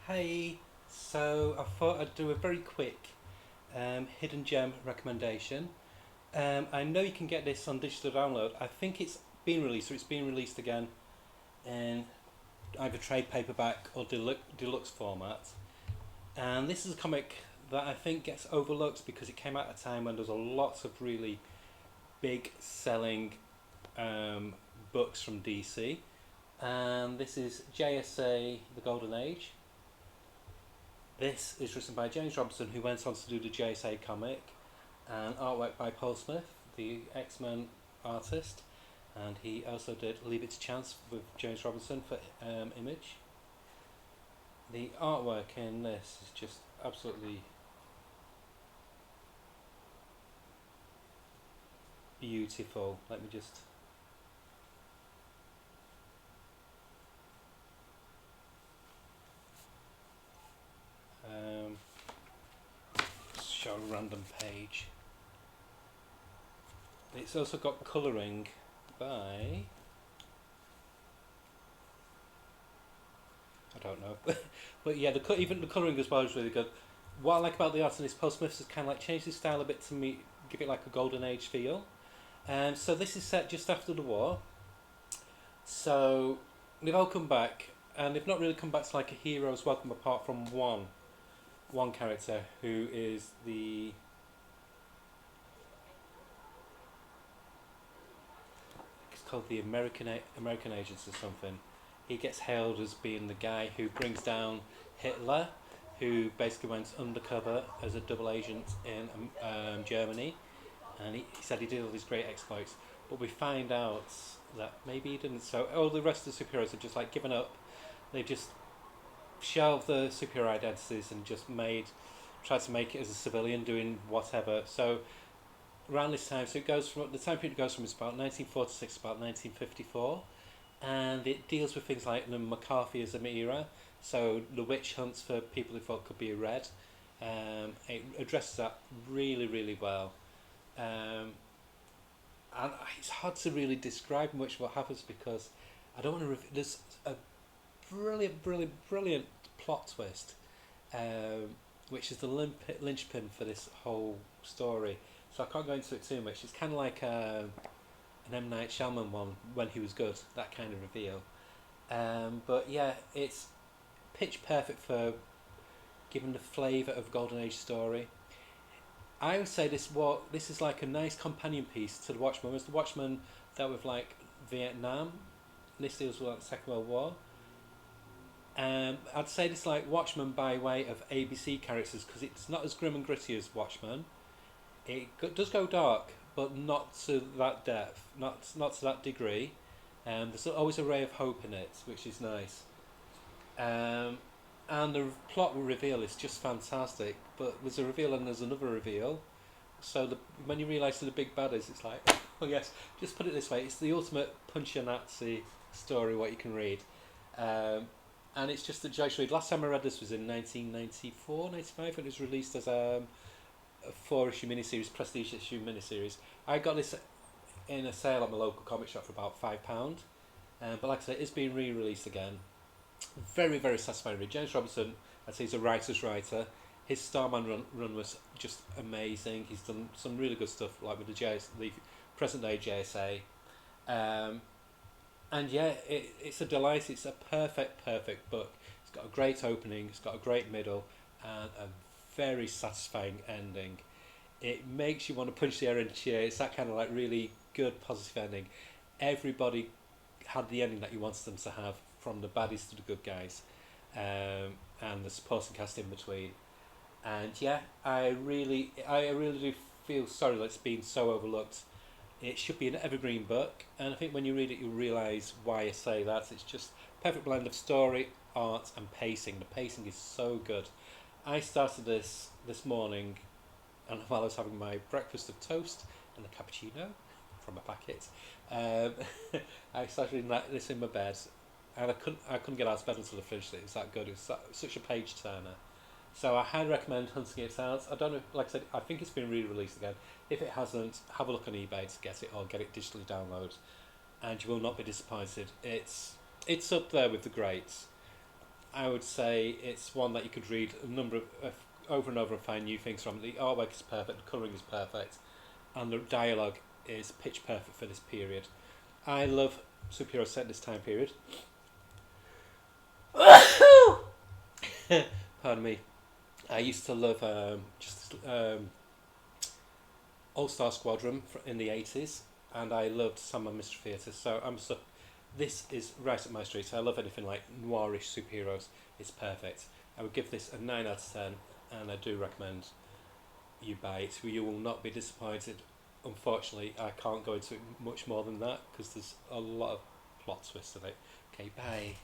Hey, so I thought I'd do a very quick hidden gem recommendation. I know you can get this on digital download. I think it's been released, or it's being released again in either trade paperback or deluxe format. And this is a comic that I think gets overlooked because it came out at a time when there was a lots of really big selling um, books from DC. And this is JSA The Golden Age. This is written by James Robinson, who went on to do the JSA comic, and artwork by Paul Smith, the X-Men artist, and he also did Leave It to Chance with James Robinson for Image. The artwork in this is just absolutely beautiful. Let me just um, show a random page. It's also got colouring by, I don't know, but yeah, even the colouring as well is really good. What I like about the art in this, Paul Smith has kind of like changed his style a bit to me, give it like a golden age feel. So this is set just after the war. So they've all come back, and they've not really come back to like a hero's welcome, apart from one character who is the it's called the American Agents or something. He gets hailed as being the guy who brings down Hitler, who basically went undercover as a double agent in Germany, and he said he did all these great exploits. But we find out that maybe he didn't. So all the rest of the superheroes have just like given up. They just shelved the superhero identities and just tried to make it as a civilian doing whatever. So around this time, so it goes from the time period it goes from is about 1946 about 1954, and it deals with things like the McCarthyism era. So the witch hunts for people who thought could be red. It addresses that really, really well. Um, and it's hard to really describe much what happens because I don't want to. There's a brilliant plot twist, which is the linchpin for this whole story. So I can't go into it too much. It's kind of like an M Night Shyamalan one when he was good. That kind of reveal. But yeah, it's pitch perfect for giving the flavour of Golden Age story. I would say this is like a nice companion piece to the Watchmen. Whereas the Watchmen dealt with like Vietnam, this deals with like the Second World War. I'd say this like Watchmen by way of ABC characters because it's not as grim and gritty as Watchmen. Does go dark, but not to that depth, not to that degree. There's always a ray of hope in it, which is nice. Um, and the plot reveal is just fantastic. But there's a reveal and there's another reveal. So when you realise the big bad is, it's like, oh yes, just put it this way: it's the ultimate punch your Nazi story. What you can read. Um, and it's just a joy to read. Last time I read this was in 1994, 95, when it was released as a four-issue miniseries, prestige issue miniseries. I got this in a sale at my local comic shop for about £5. But like I said, it's being re-released again. Very, very satisfying read. James Robinson, I'd say he's a writer's writer. His Starman run was just amazing. He's done some really good stuff, like with the present day JSA. Um, and yeah, it's a delight. It's a perfect book. It's got a great opening. It's got a great middle, and a very satisfying ending. It makes you want to punch the air and cheer. It's that kind of like really good positive ending. Everybody had the ending that you wanted them to have, from the baddies to the good guys, and the supporting cast in between. And yeah, I really do feel sorry that it's been so overlooked. It should be an evergreen book, and I think when you read it, you'll realise why I say that. It's just a perfect blend of story, art, and pacing. The pacing is so good. I started this morning, and while I was having my breakfast of toast and a cappuccino from a packet, um, I started reading this in my bed, and I couldn't get out of bed until I finished it. It was that good. It was such a page turner. So I highly recommend hunting it out. I don't know, like I said, I think it's been re-released again. If it hasn't, have a look on eBay to get it, or get it digitally downloaded, and you will not be disappointed. It's up there with the greats. I would say it's one that you could read a number of over and over and find new things from. The artwork is perfect, the colouring is perfect, and the dialogue is pitch perfect for this period. I love superheroes set in this time period. Pardon me. I used to love All Star Squadron in the 80s, and I loved Sandman Mystery Theatre. So this is right up my street. I love anything like noirish superheroes. It's perfect. I would give this a 9 out of 10, and I do recommend you buy it. You will not be disappointed. Unfortunately, I can't go into much more than that because there's a lot of plot twists in it. Okay, bye.